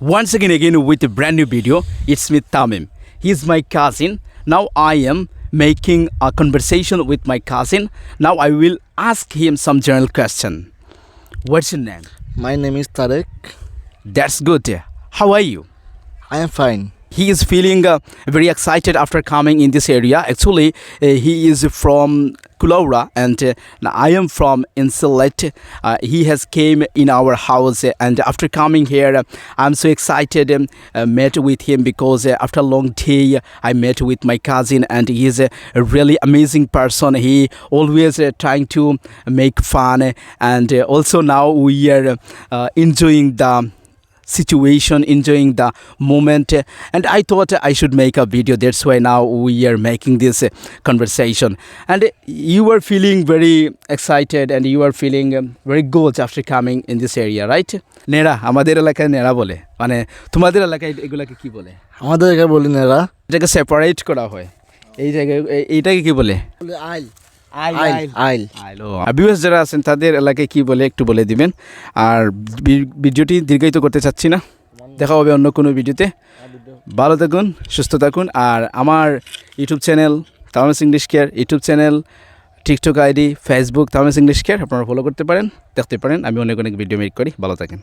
Once again with a brand new video. It's me Tamim. He's my cousin. Now I am making a conversation with my cousin. Now I will ask him some general question. What's your name? My name is Tarek. That's good. How are you? I am fine. He is feeling very excited after coming in this area. Actually, he is from Kulaura and I am from Insulet. He has came in our house and after coming here, I'm so excited. Met with him because after a long day, I met with my cousin and he is a really amazing person. He always trying to make fun and also now we are enjoying the situation, enjoying the moment, and I thought I should make a video. That's why now we are making this conversation. And you are feeling very excited and you are feeling very good after coming in this area, right? নেড়া আমাদের এলাকায় নেড়া বলে, মানে তোমাদের এলাকায় এগুলাকে কি বলে? আমাদের এখানে বলি নেরা, এটাকে সেপারেট করা হয় এই জায়গায়, এইটাকে কি বলে? আইল। ভিউয়ার্স যারা আছেন তাদের এলাকায় কি বলে একটু বলে দিবেন। আর ভিডিওটি দীর্ঘায়িত করতে চাচ্ছি না, দেখা হবে অন্য কোনো ভিডিওতে। ভালো থাকুন, সুস্থ থাকুন। আর আমার YouTube channel Tamims English care, YouTube channel, TikTok ID, Facebook Tamims English care আপনারা ফলো করতে পারেন, দেখতে পারেন। আমি অনেক ভিডিও মেক করি। ভালো থাকেন।